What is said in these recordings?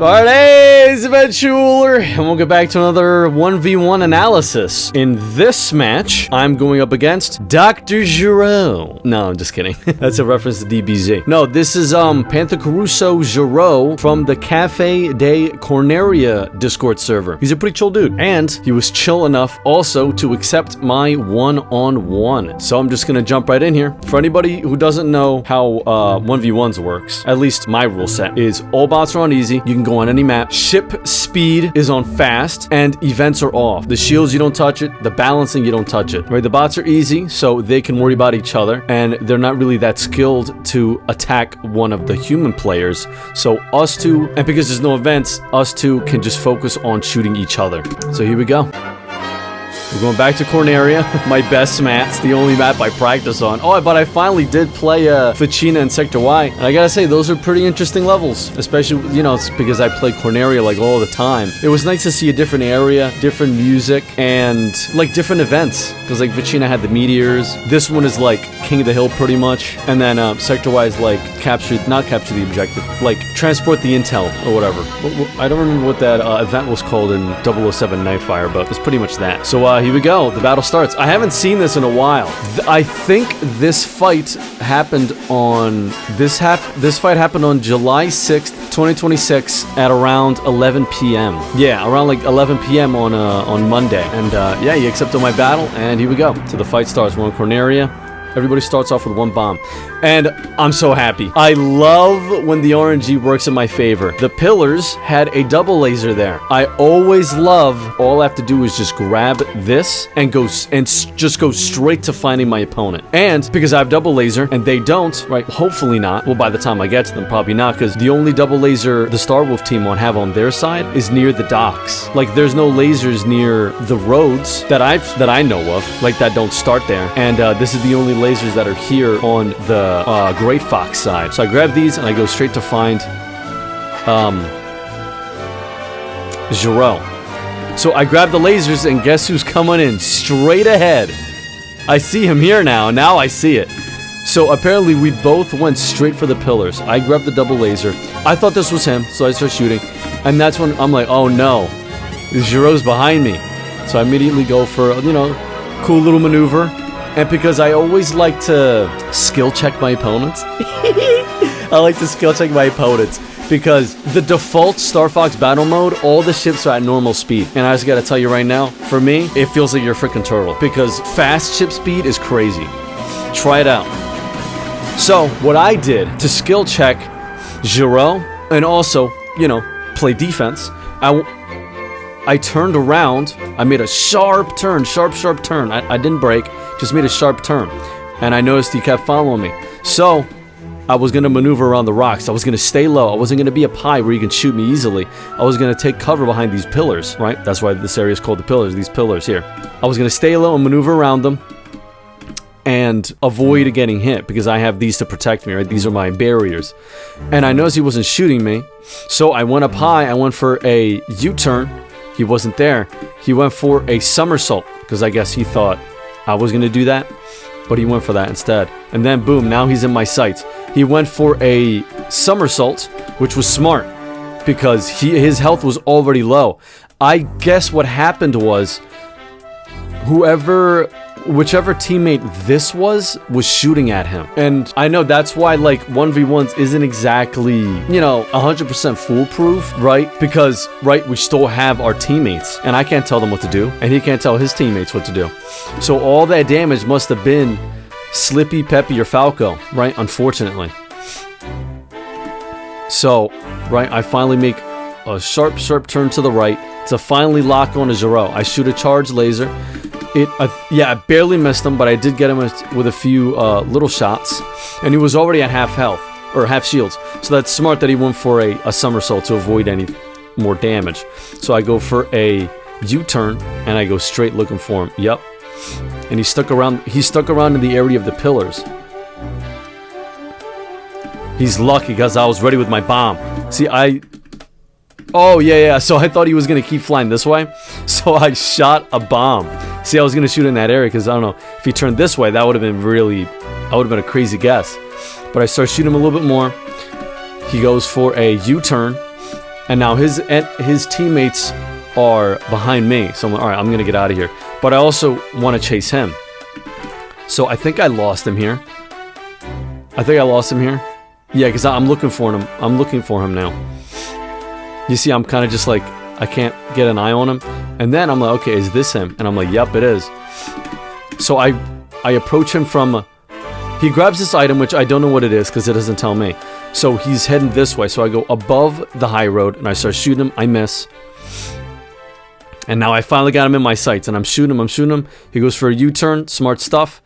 Alright, hey, it's Adventureruler, and we'll get back to another 1v1 analysis. In this match, I'm going up against Dr. Jero. No, I'm just kidding. That's a reference to DBZ. No, this is Panther Caruso Jero from the Cafe de Corneria Discord server. He's a pretty chill dude, and he was chill enough also to accept my one-on-one. So I'm just gonna jump right in here. For anybody who doesn't know how 1v1s works, at least my rule set is all bots are on easy. You can go on any map. Ship speed is on fast, and events are off. The shields, you don't touch it. The balancing, you don't touch it. Right? The bots are easy, so they can worry about each other, and they're not really that skilled to attack one of the human players. So us two, and because there's no events, us two can just focus on shooting each other. So here we go. We're going back to Corneria, my best map. It's the only map I practice on. Oh, but I finally did play Ficina and Sector Y, and I gotta say, those are pretty interesting levels. Especially, you know, it's because I play Corneria like all the time. It was nice to see a different area, different music, and like different events. Because like Ficina had the meteors. This one is like King of the Hill pretty much. And then Sector Y is like not capture the objective, like transport the intel or whatever. I don't remember what that event was called in 007 Nightfire, but it's pretty much that. So here we go. The battle starts. I haven't seen this in a while. I think this fight happened on this fight happened on July 6th, 2026 at around 11 p.m. Yeah, around like 11 p.m. on Monday. And yeah, he accepted my battle, and here we go. So the fight starts. We're on Corneria. Everybody starts off with one bomb. And I'm so happy. I love when the RNG works in my favor. The pillars had a double laser there. I always love, all I have to do is just grab this and just go straight to finding my opponent. And because I have double laser and they don't, right, hopefully not. Well, by the time I get to them, probably not, because the only double laser the Star Wolf team won't have on their side is near the docks. Like, there's no lasers near the roads that I know of, like that don't start there. And this is the only lasers that are here on the Great Fox side. So I grab these and I go straight to find Jero. So I grab the lasers, and guess who's coming in straight ahead? I see him here now. Now I see it. So apparently we both went straight for the pillars. I grabbed the double laser. I thought this was him, so I start shooting. And that's when I'm like, oh no, Jero's behind me. So I immediately go for, you know, cool little maneuver. And because I always like to skill check my opponents, I like to skill check my opponents because the default Star Fox battle mode, all the ships are at normal speed. And I just gotta tell you right now, for me, it feels like you're a freaking turtle because fast ship speed is crazy. Try it out. So what I did to skill check Jero and also, you know, play defense, I turned around, I made a sharp turn, sharp turn. I didn't break, just made a sharp turn. And I noticed he kept following me. So, I was going to maneuver around the rocks. I was going to stay low. I wasn't going to be up high where you can shoot me easily. I was going to take cover behind these pillars, right? That's why this area is called the pillars, these pillars here. I was going to stay low and maneuver around them and avoid getting hit because I have these to protect me, right? These are my barriers. And I noticed he wasn't shooting me. So, I went up high. I went for a U-turn. He wasn't there. He went for a somersault because I guess he thought I was going to do that, but he went for that instead. And then boom, now he's in my sights. He went for a somersault, which was smart because his health was already low. I guess what happened was whichever teammate this was shooting at him. And I know that's why like 1v1s isn't exactly, you know, 100% foolproof, right? Because, right, we still have our teammates and I can't tell them what to do and he can't tell his teammates what to do. So all that damage must have been Slippy, Peppy, or Falco, right? Unfortunately. So, right, I finally make a sharp turn to the right to finally lock on a Jero. I shoot a charge laser. Yeah, I barely missed him, but I did get him with a few little shots. And he was already at half health, or half shields. So that's smart that he went for a somersault to avoid any more damage. So I go for a U-turn, and I go straight looking for him. Yep. And he stuck around in the area of the pillars. He's lucky because I was ready with my bomb. See, oh, yeah, so I thought he was going to keep flying this way. So I shot a bomb. See, I was going to shoot in that area because, I don't know, if he turned this way, that would have been a crazy guess. But I start shooting him a little bit more. He goes for a U-turn. And now his teammates are behind me. So I'm like, all right, I'm gonna get out of here. But I also want to chase him. So I think I lost him here. Yeah, because I'm looking for him. I'm looking for him now. You see, I'm kind of just like, I can't get an eye on him. And then I'm like, okay, is this him? And I'm like, yep, it is. So I approach him from... He grabs this item, which I don't know what it is, because it doesn't tell me. So he's heading this way. So I go above the high road, and I start shooting him. I miss. And now I finally got him in my sights, and I'm shooting him. He goes for a U-turn, smart stuff.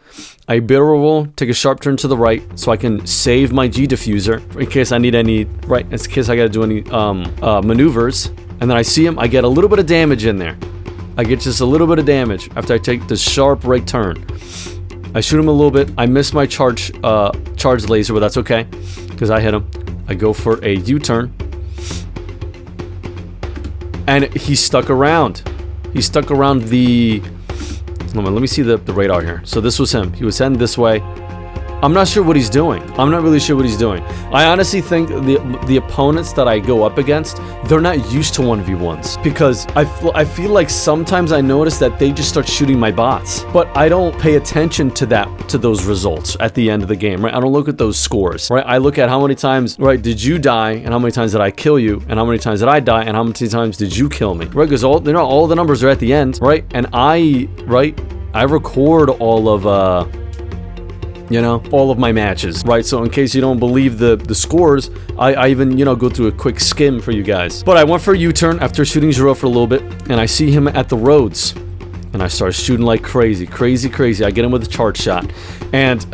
I barrel roll, take a sharp turn to the right, so I can save my G diffuser in case I need any, right, in case I gotta do any maneuvers. And then I see him, I get a little bit of damage in there. I get just a little bit of damage after I take the sharp right turn. I shoot him a little bit. I miss my charge laser, but that's okay, because I hit him. I go for a U-turn. And he stuck around. He stuck around the... Hold on, let me see the radar here. So this was him. He was heading this way. I'm not sure what he's doing. I'm not really sure what he's doing. I honestly think the opponents that I go up against, they're not used to 1v1s. Because I feel like sometimes I notice that they just start shooting my bots. But I don't pay attention to those results at the end of the game, right? I don't look at those scores, right? I look at how many times, right, did you die, and how many times did I kill you, and how many times did I die, and how many times did you kill me, right? Because all the numbers are at the end, right? And I record all of, all of my matches, right? So in case you don't believe the scores, I even, go through a quick skim for you guys. But I went for a U-turn after shooting Jero for a little bit, and I see him at the roads, and I start shooting like crazy. I get him with a charge shot, and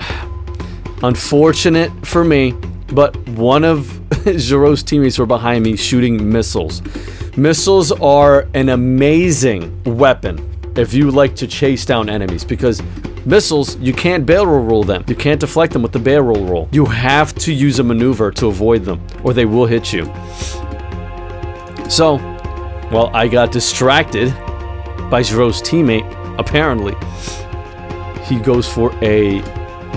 unfortunate for me, but one of Jero's teammates were behind me shooting missiles. Missiles are an amazing weapon if you like to chase down enemies, because missiles, you can't barrel roll them. You can't deflect them with the barrel roll. You have to use a maneuver to avoid them, or they will hit you. So, well, I got distracted by Jero's teammate, apparently. He goes for a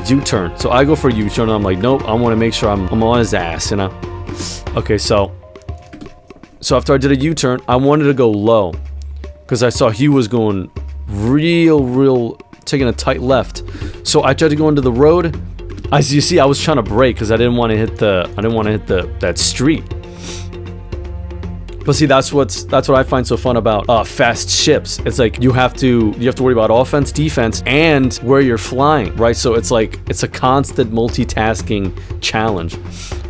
U-turn. So I go for a U-turn, and I'm like, nope, I want to make sure I'm on his ass, Okay, so after I did a U-turn, I wanted to go low, because I saw he was going real, taking a tight left. So I tried to go into the road. As you see, I was trying to brake because I didn't want to hit that street. But see, that's what I find so fun about fast ships. It's like you have to worry about offense, defense, and where you're flying, right? So it's like it's a constant multitasking challenge.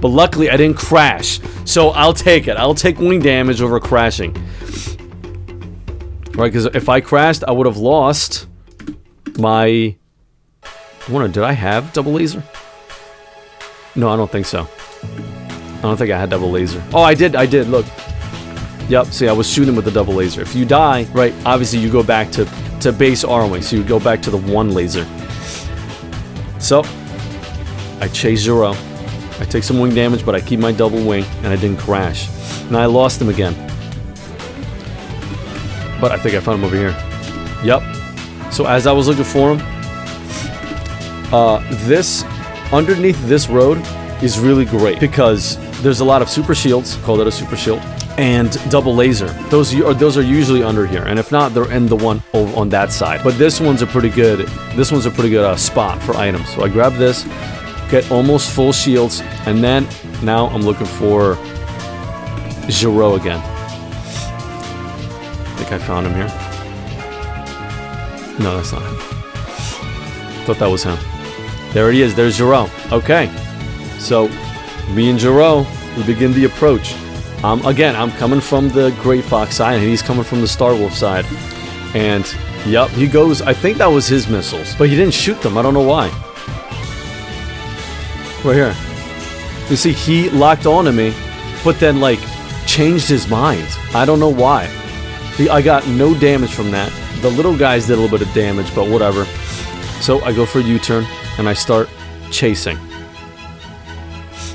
But luckily, I didn't crash, so I'll take it. I'll take wing damage over crashing. Right, because if I crashed, I would have lost my... I wonder, did I have double laser? No, I don't think so. I don't think I had double laser. Oh, I did, look. Yep, see, I was shooting with the double laser. If you die, right, obviously you go back to base arming, so you go back to the one laser. So, I chase Jero. I take some wing damage, but I keep my double wing, and I didn't crash. And I lost him again. But I think I found him over here. Yep. So as I was looking for him, underneath this road is really great because there's a lot of super shields, call that a super shield, and double laser. Those are usually under here, and if not, they're in the one over on that side. But this one's a pretty good. Spot for items. So I grab this, get almost full shields, and then now I'm looking for Jero again. I think I found him here. No, that's not him. Thought that was him. There he is. There's Jero. Okay. So, me and Jero, we begin the approach. Again, I'm coming from the Great Fox side, and he's coming from the Star Wolf side. And, yep, he goes... I think that was his missiles. But he didn't shoot them. I don't know why. Right here. You see, he locked onto me, but then, like, changed his mind. I don't know why. I got no damage from that. The little guys did a little bit of damage, but whatever. So I go for a U-turn, and I start chasing.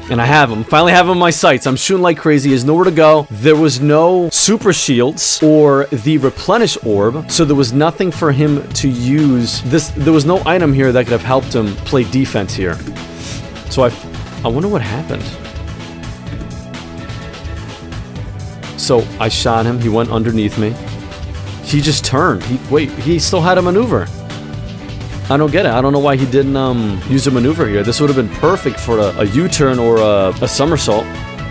And I have him. Finally have him in my sights. I'm shooting like crazy. He has nowhere to go. There was no super shields or the replenish orb, so there was nothing for him to use. There was no item here that could have helped him play defense here. So I wonder what happened. So I shot him. He went underneath me. He just turned. He still had a maneuver. I don't get it. I don't know why he didn't use a maneuver here. This would have been perfect for a U-turn or a somersault.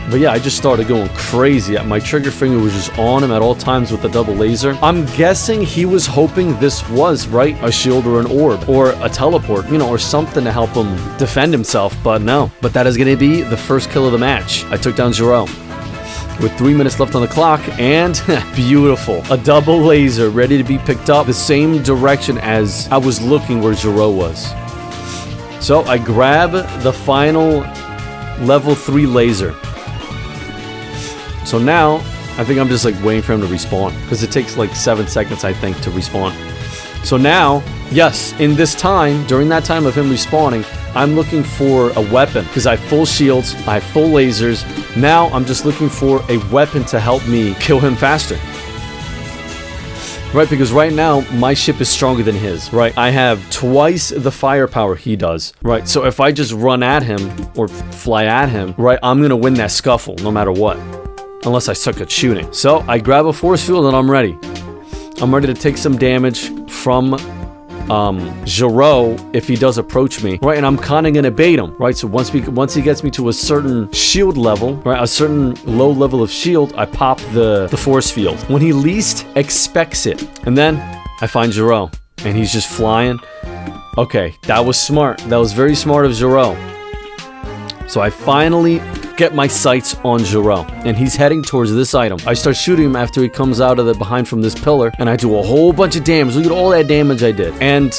But yeah, I just started going crazy. My trigger finger was just on him at all times with the double laser. I'm guessing he was hoping this was, right, a shield or an orb or a teleport, you know, or something to help him defend himself. But no. But that is going to be the first kill of the match. I took down Jero with 3 minutes left on the clock, and beautiful. A double laser ready to be picked up the same direction as I was looking where Jero was. So I grab the final level 3 laser. So now, I think I'm just like waiting for him to respawn, because it takes like 7 seconds, I think, to respawn. So now, yes, in this time, during that time of him respawning, I'm looking for a weapon, because I have full shields, I have full lasers. Now I'm just looking for a weapon to help me kill him faster. Right, because right now, my ship is stronger than his, right? I have twice the firepower he does, right? So if I just run at him, or fly at him, right, I'm gonna win that scuffle, no matter what. Unless I suck at shooting. So I grab a force field and I'm ready. I'm ready to take some damage from Jero if he does approach me, right? And I'm kind of gonna bait him, right? So once he gets me to a certain shield level, right, a certain low level of shield, I pop the force field when he least expects it. And then I find Jero, and he's just flying. Okay, that was smart. That was very smart of Jero. So I finally get my sights on Jero, and he's heading towards this item. I start shooting him after he comes out of the behind from this pillar, and I do a whole bunch of damage. Look at all that damage I did. And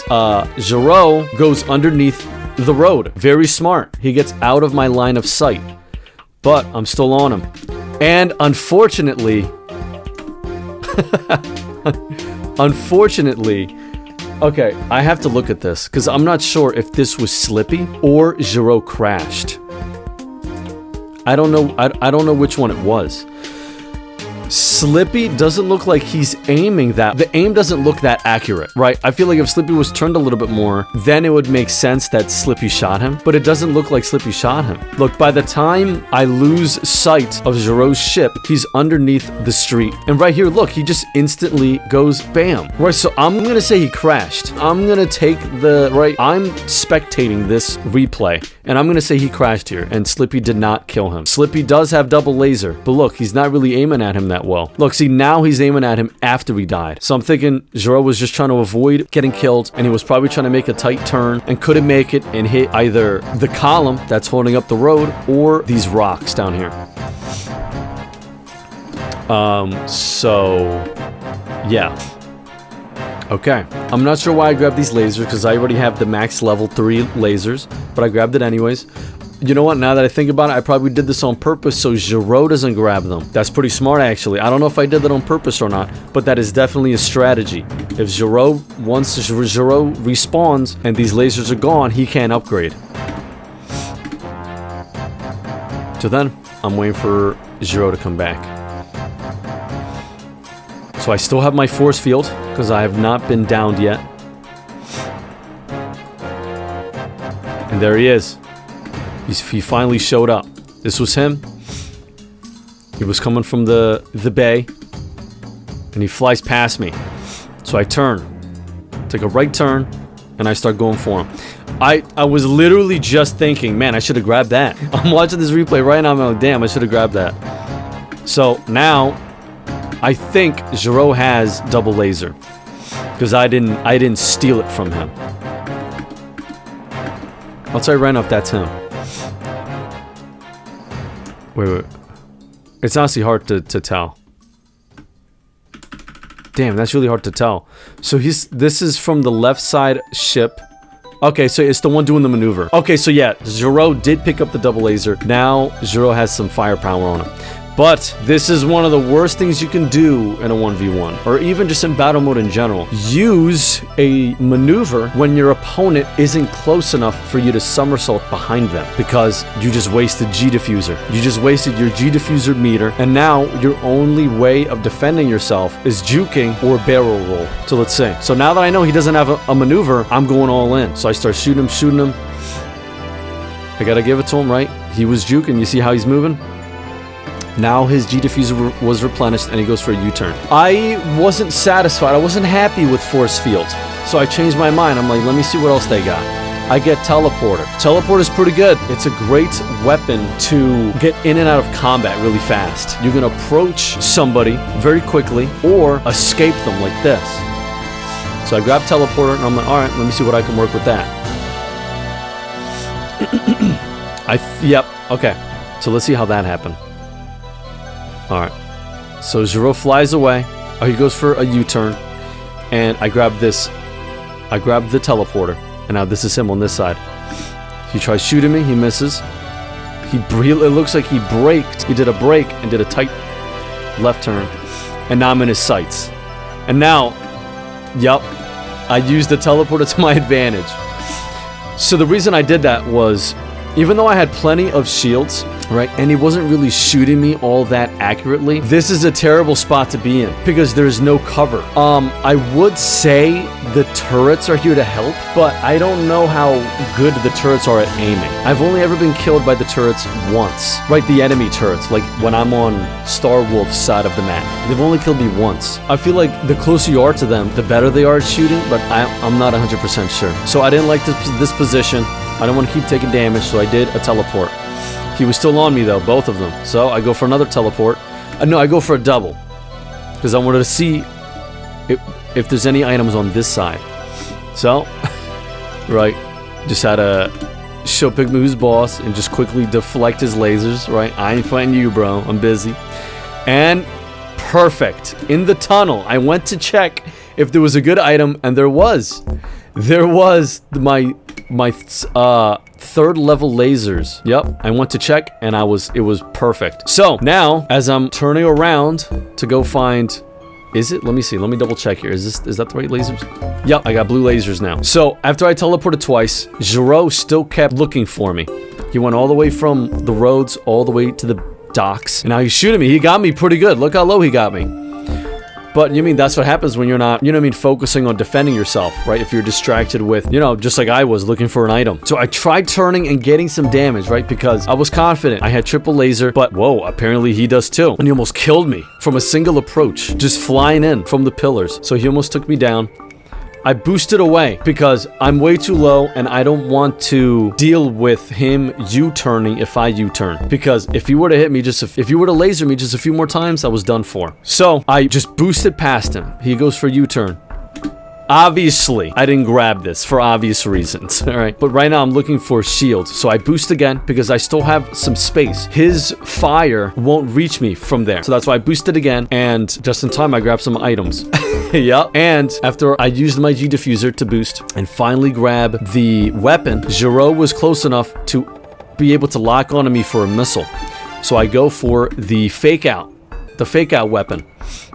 Jero goes underneath the road. Very smart. He gets out of my line of sight, but I'm still on him. And unfortunately, okay, I have to look at this, because I'm not sure if this was Slippy or Jero crashed. I don't know. I don't know which one it was. Slippy doesn't look like he's aiming that. The aim doesn't look that accurate, right? I feel like if Slippy was turned a little bit more, then it would make sense that Slippy shot him, but it doesn't look like Slippy shot him. Look, by the time I lose sight of Jero's ship, he's underneath the street. And right here, look, he just instantly goes bam. Right, so I'm gonna say he crashed. I'm gonna take the, right, I'm spectating this replay, and I'm gonna say he crashed here, and Slippy did not kill him. Slippy does have double laser, but look, he's not really aiming at him that well. Look, see, now he's aiming at him after he died. So I'm thinking Jero was just trying to avoid getting killed, and he was probably trying to make a tight turn and couldn't make it and hit either the column that's holding up the road or these rocks down here. So yeah. Okay, I'm not sure why I grabbed these lasers, because I already have the max level 3 lasers, but I grabbed it anyways. You know what, now that I think about it, I probably did this on purpose so Jero doesn't grab them. That's pretty smart, actually. I don't know if I did that on purpose or not, but that is definitely a strategy. If Jero, once Jero respawns and these lasers are gone, he can't upgrade. So then, I'm waiting for Jero to come back. So I still have my force field, because I have not been downed yet. And there he is. He finally showed up. This was him. He was coming from the bay, and he flies past me. So I turn, take a right turn, and I start going for him. I was literally just thinking, man, I should have grabbed that. I'm watching this replay right now, I'm like, damn, I should have grabbed that. So now, I think Jero has double laser, because I didn't steal it from him. I'll tell you right now if that's him. Wait. It's honestly hard to tell. Damn, that's really hard to tell. So this is from the left side ship. Okay, so it's the one doing the maneuver. Okay, so yeah, Jero did pick up the double laser. Now, Jero has some firepower on him. But this is one of the worst things you can do in a 1v1, or even just in battle mode in general. Use a maneuver when your opponent isn't close enough for you to somersault behind them, because you just wasted G-diffuser. You just wasted your G-diffuser meter, and now your only way of defending yourself is juking or barrel roll. So let's see. So now that I know he doesn't have a maneuver, I'm going all in. So I start shooting him. I gotta give it to him, right? He was juking. You see how he's moving? Now his G diffuser was replenished and he goes for a U-turn. I wasn't satisfied. I wasn't happy with force field. So I changed my mind. I'm like, let me see what else they got. I get teleporter. Teleporter is pretty good. It's a great weapon to get in and out of combat really fast. You can approach somebody very quickly or escape them like this. So I grab teleporter and I'm like, all right, let me see what I can work with that. Yep, okay. So let's see how that happened. All right. So Jero flies away. Oh, he goes for a U-turn. And I grab this. I grab the teleporter. And now this is him on this side. He tries shooting me. He misses. It looks like he braked. He did a brake and did a tight left turn. And now I'm in his sights. And now, yep, I used the teleporter to my advantage. So the reason I did that was, even though I had plenty of shields, right, and he wasn't really shooting me all that accurately, this is a terrible spot to be in because there's no cover. I would say the turrets are here to help, but I don't know how good the turrets are at aiming. I've only ever been killed by the turrets once, right, the enemy turrets, like when I'm on Star Wolf's side of the map. They've only killed me once. I feel like the closer you are to them, the better they are at shooting, but I'm not 100% sure. So I didn't like this position. I don't want to keep taking damage, so I did a teleport. He was still on me, though, both of them. So I go for another teleport. No, I go for a double. Because I wanted to see if there's any items on this side. So, right, just had to show Pygmy who's boss and just quickly deflect his lasers, right? I ain't fighting you, bro. I'm busy. And perfect. In the tunnel, I went to check if there was a good item, and there was. There was my third level lasers. Yep, I went to check and it was perfect. So now, as I'm turning around to go find, is it? Let me see. Let me double check here. Is that the right lasers? Yep, I got blue lasers now. So after I teleported twice, Jero still kept looking for me. He went all the way from the roads all the way to the docks, and now he's shooting me. He got me pretty good. Look how low he got me. But, you mean, that's what happens when you're not, focusing on defending yourself, right? If you're distracted with, just like I was, looking for an item. So I tried turning and getting some damage, right? Because I was confident. I had triple laser, but whoa, apparently he does too. And he almost killed me from a single approach, just flying in from the pillars. So he almost took me down. I boosted away because I'm way too low and I don't want to deal with him U-turning if I U-turn. Because if he were to hit me if he were to laser me just a few more times, I was done for. So I just boosted past him. He goes for U-turn. Obviously, I didn't grab this for obvious reasons, all right? But right now, I'm looking for shields. So I boost again because I still have some space. His fire won't reach me from there. So that's why I boosted again. And just in time, I grabbed some items. Yep. And after I used my G diffuser to boost and finally grab the weapon, Jero was close enough to be able to lock onto me for a missile. So I go for the fake out weapon.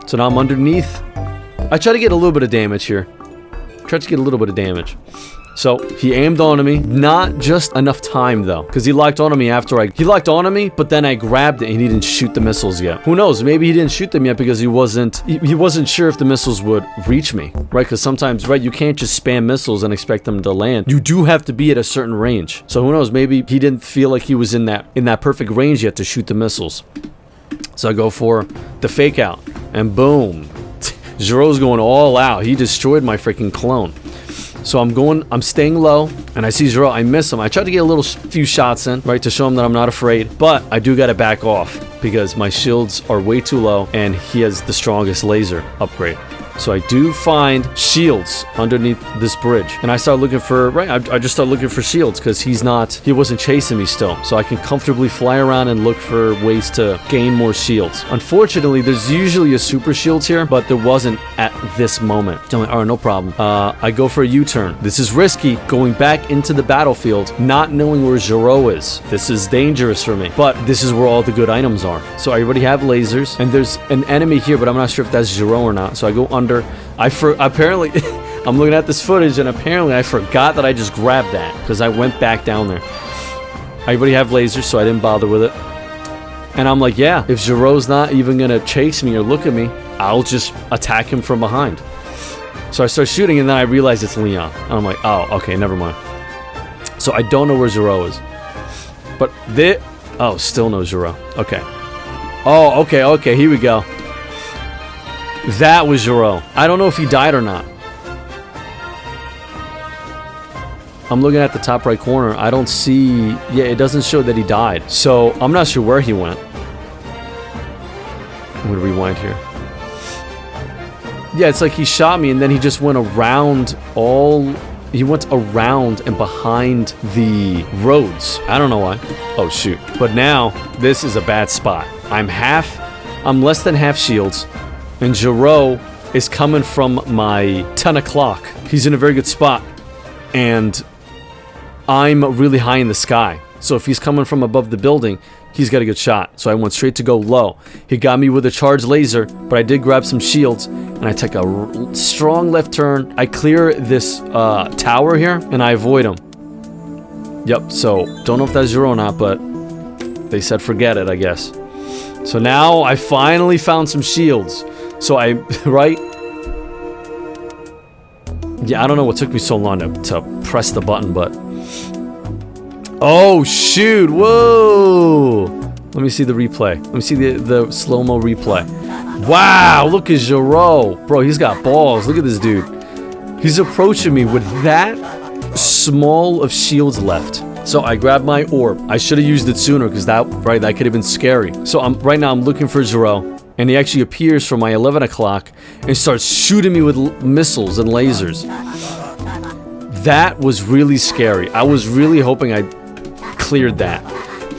So now I'm underneath. I try to get a little bit of damage here. So he aimed onto me, not just enough time though, because he locked onto me he locked onto me, but then I grabbed it and he didn't shoot the missiles yet. Who knows? Maybe he didn't shoot them yet because he wasn't sure if the missiles would reach me, right? Because sometimes, right, you can't just spam missiles and expect them to land. You do have to be at a certain range. So who knows? Maybe he didn't feel like he was in that perfect range yet to shoot the missiles. So I go for the fake out, and boom. Jero's going all out. He destroyed my freaking clone. So I'm staying low, and I see Jero. I miss him. I tried to get a few shots in, right, to show him that I'm not afraid, but I do got to back off because my shields are way too low, and he has the strongest laser upgrade. So I do find shields underneath this bridge. And I start looking for, right, I just start looking for shields because he wasn't chasing me still. So I can comfortably fly around and look for ways to gain more shields. Unfortunately, there's usually a super shield here, but there wasn't at this moment. I'm like, all right, no problem. I go for a U-turn. This is risky, going back into the battlefield, not knowing where Jero is. This is dangerous for me, but this is where all the good items are. So I already have lasers, and there's an enemy here, but I'm not sure if that's Jero or not. So I go under. Apparently, I'm looking at this footage, and apparently I forgot that I just grabbed that because I went back down there. I already have lasers, so I didn't bother with it. And I'm like, yeah, if Jero's not even gonna chase me or look at me, I'll just attack him from behind. So I start shooting, and then I realize it's Leon. And I'm like, oh, okay, never mind. So I don't know where Jero is. But still no Jero. Okay. Oh, okay, okay, here we go. That was Jero. I don't know if he died or not. I'm looking at the top right corner. I don't see... Yeah, it doesn't show that he died. So, I'm not sure where he went. I'm gonna rewind here. Yeah, it's like he shot me and then he just went around all... He went around and behind the roads. I don't know why. Oh, shoot. But now, this is a bad spot. I'm less than half shields. And Jero is coming from my 10 o'clock. He's in a very good spot. And I'm really high in the sky. So if he's coming from above the building, he's got a good shot. So I went straight to go low. He got me with a charged laser, but I did grab some shields. And I take a strong left turn. I clear this tower here, and I avoid him. Yep, so don't know if that's Jero or not, but they said forget it, I guess. So now I finally found some shields. So I, right? Yeah, I don't know what took me so long to press the button, but... Oh, shoot, whoa! Let me see the replay. Let me see the slow-mo replay. Wow, look at Jero. Bro, he's got balls. Look at this dude. He's approaching me with that small of shields left. So I grabbed my orb. I should have used it sooner because that could have been scary. So right now I'm looking for Jero, and he actually appears from my 11 o'clock and starts shooting me with missiles and lasers. That was really scary. I was really hoping I cleared that.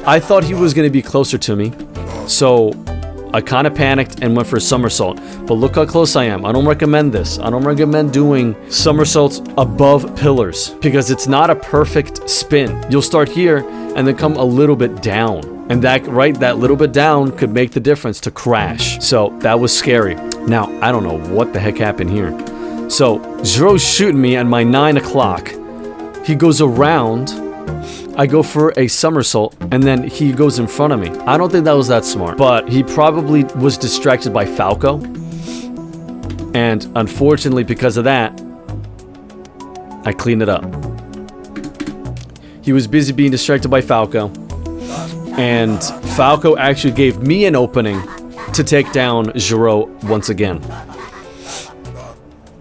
I thought he was going to be closer to me, so I kind of panicked and went for a somersault. But look how close I am. I don't recommend this. I don't recommend doing somersaults above pillars because it's not a perfect spin. You'll start here and then come a little bit down. And that little bit down could make the difference to crash. So that was scary. Now, I don't know what the heck happened here. So Jero's shooting me at my 9 o'clock. He goes around. I go for a somersault, and then he goes in front of me. I don't think that was that smart, but he probably was distracted by Falco. And unfortunately, because of that, I cleaned it up. He was busy being distracted by Falco, and Falco actually gave me an opening to take down Jero once again.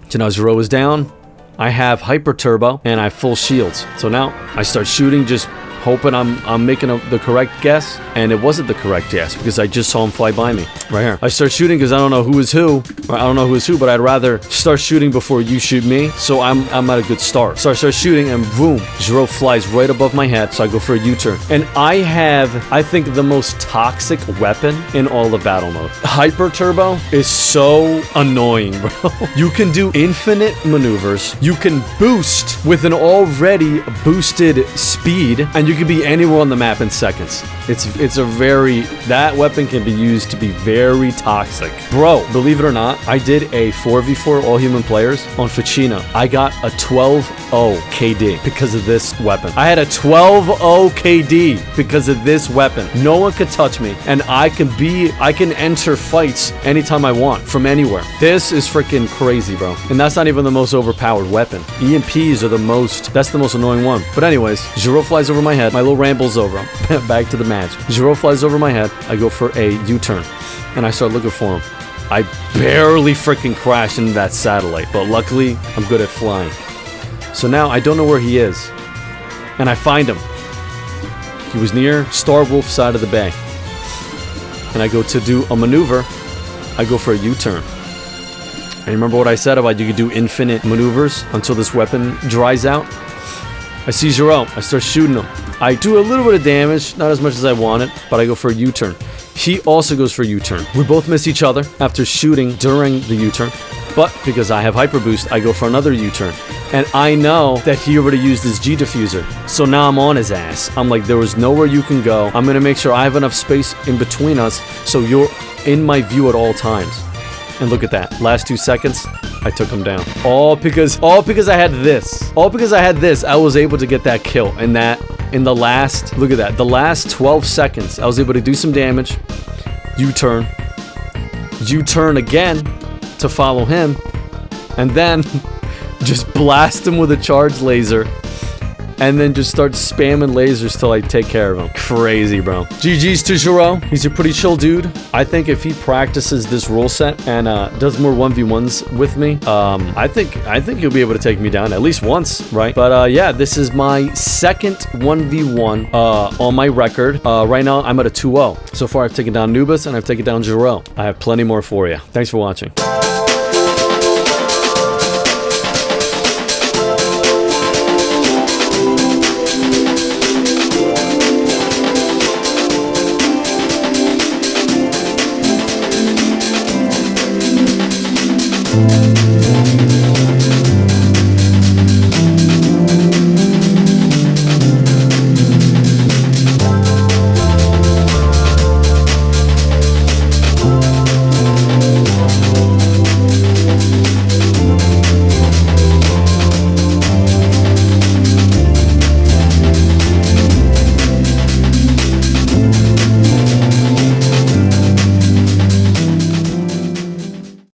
So now Jero is down. I have hyper turbo and I have full shields. So now I start shooting, just hoping I'm making the correct guess, and it wasn't the correct guess because I just saw him fly by me right here. I start shooting because I don't know who is who, or I don't know who is who, but I'd rather start shooting before you shoot me, so I'm at a good start. So I start shooting and boom, Jero flies right above my head, so I go for a U-turn. And I have, I think, the most toxic weapon in all of battle mode. Hyper turbo is so annoying, bro. You can do infinite maneuvers, you can boost with an already boosted speed, and you can be anywhere on the map in seconds. That weapon can be used to be very toxic. Bro, believe it or not, I did a 4v4 all human players on Ficino. I got a 12-0 KD because of this weapon. I had a 12-0 KD because of this weapon. No one could touch me, and I can enter fights anytime I want from anywhere. This is freaking crazy, bro. And that's not even the most overpowered weapon. EMPs are that's the most annoying one. But anyways, Jero flies over my head. My little ramble's over. Back to the match. Jero flies over my head. I go for a U-turn, and I start looking for him. I barely freaking crashed into that satellite, but luckily, I'm good at flying. So now I don't know where he is, and I find him. He was near Star Wolf side of the bay, and I go to do a maneuver. I go for a U-turn. And remember what I said about you could do infinite maneuvers until this weapon dries out? I see Jero. I start shooting him. I do a little bit of damage, not as much as I wanted, but I go for a U-turn. He also goes for a U-turn. We both miss each other after shooting during the U-turn, but because I have hyper boost, I go for another U-turn. And I know that he already used his G diffuser, so now I'm on his ass. I'm like, there was nowhere you can go. I'm gonna make sure I have enough space in between us so you're in my view at all times. And look at that. Last 2 seconds, I took him down. All because I had this. All because I had this, I was able to get that kill. And that, in the last, look at that. The last 12 seconds, I was able to do some damage. U-turn. U-turn again to follow him. And then just blast him with a charged laser. and then just start spamming lasers till I take care of him. Crazy, bro. GG's to Jero. He's a pretty chill dude. I think if he practices this rule set and does more 1v1s with me, I think he'll be able to take me down at least once, right? But yeah, this is my second 1v1 on my record. Right now, I'm at a 2-0. So far, I've taken down Nubis and I've taken down Jero. I have plenty more for you. Thanks for watching.